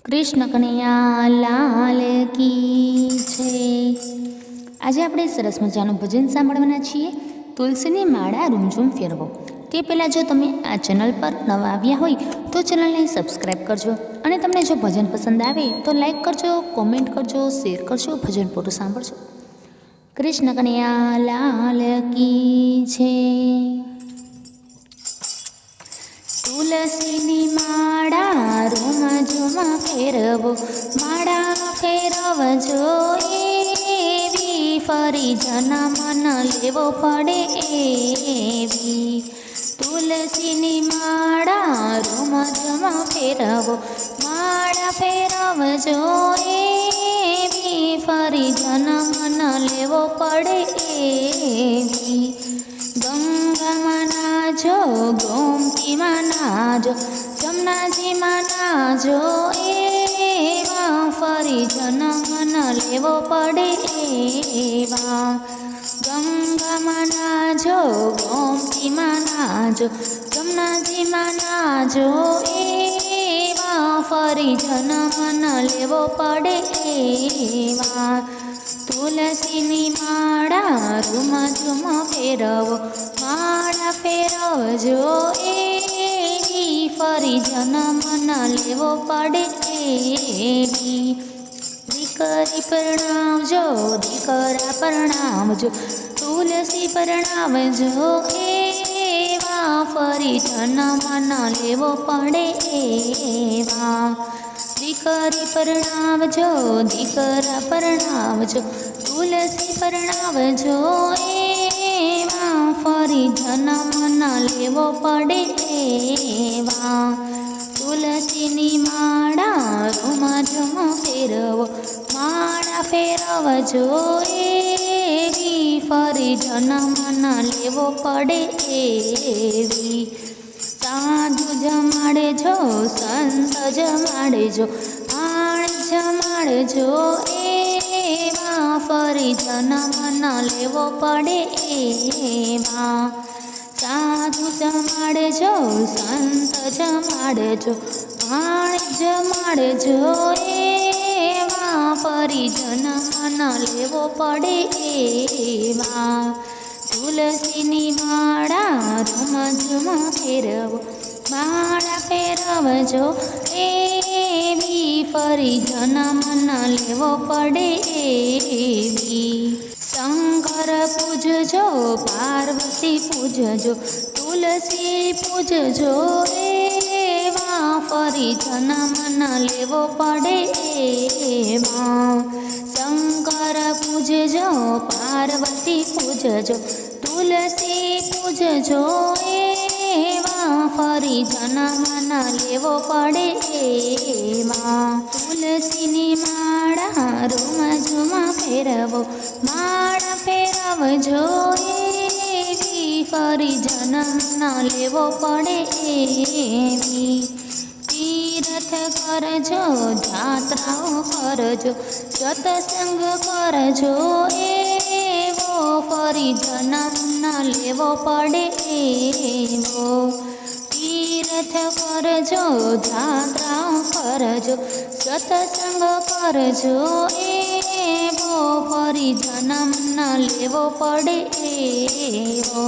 કૃષ્ણ કનૈયા લાલ કી છે। આજે આપણે સરસ મજાનું ભજન સાંભળવાના છીએ। તુલસીની માળા રૂમઝૂમ ફેરવો। તે પહેલાં જો તમે આ ચેનલ પર નવા આવ્યા હોય તો ચેનલને સબસ્ક્રાઈબ કરજો અને તમને જો ભજન પસંદ આવે તો લાઈક કરજો, કોમેન્ટ કરજો, શેર કરજો, ભજન પૂરું સાંભળજો। કૃષ્ણ કનૈયા લાલ કી છે। તુલસીની માળા રૂમઝૂમ ફેરવો, માળા ફેરવજો એવી, ફરી જન્મ ન લેવો પડે એવી। તુલસીની માળા રૂમઝૂમ ફેરવો, માળા ફેરવજો એવી, ફરી જન્મ ન લેવો પડે એવી। ગંગામાં નાજો, ગોમતીમાં નાજો, જમનાજીમાં નાજો એવા, ફરી જન્મ ન લેવો પડે એવા। ગંગામાં નાજો, ગોમતીમાં નાજો, જમનાજીમાં નાજો એવા, ફરી જન્મ ન લેવો પડે એવા। તુલસીની માળા રૂમઝૂમ ફેરવો, માળા ફેરવજો એવી, ફરી જન્મ ન લેવો પડે એવી। દીકરી પરણાવજો, દીકરા પરણાવજો, તુલસી પરણાવજો એવા, ફરી જન્મ ન લેવો પડે એવા। દીકરી પરણાવજો, દીકરા પરણાવજો, તુલસી પરણાવજો એવા, ફરી જન્મ ન લેવો પડે એવા। તુલસીની માળા રૂમઝૂમ ફેરવો, માળા ફેરવજો એવી, ફરી જન્મ ન લેવો પડે એવી। સાધુ જમાડજો, સંત જમાડજો, પાણી જમાડજો એવા, ફરી જન્મ ન લેવો પડે એવા। સાધુ જમાડજો, સંત જમાડજો, પાણી જમાડજો એવા, ફરી જન્મ ન લેવો પડે એવા। તુલસીની માળા રૂમઝૂમ ફેરવો, માળા ફેરવજો એવી, ફરી જન્મ ન લેવો પડે એવી। શંકર પૂજજો, પાર્વતી પૂજજો, તુલસી પૂજજો એવા, ફરી જન્મ ન લેવો પડે એવા। શંકર પૂજજો, પાર્વતી પૂજજો, તુલસી પૂજજો એવા, ફરી જન્મ ન લેવો પડે એવા। તુલસીની માળા રૂમઝૂમ ફેરવો, માળા ફેરવજો એવી, ફરી જન્મ ન લેવો પડે એવી। તીર્થ કરજો, જાત્રાઓ કરજો, સત્સંગ કરજો એવો, ફરી જન્મ ન લેવો પડે એવો। તીર્થ કરજો, જાત્રાઓ કરજો, સત્સંગ કરજો એવો, ફરી જન્મ ન લેવો પડે એવો।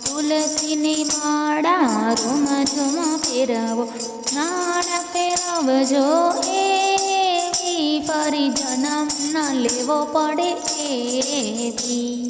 તુલસીની માળા રૂમઝૂમ ફેરવો, માળા ફેરવજો એવી, ફરી જન્મ ન લેવો પડે એવી।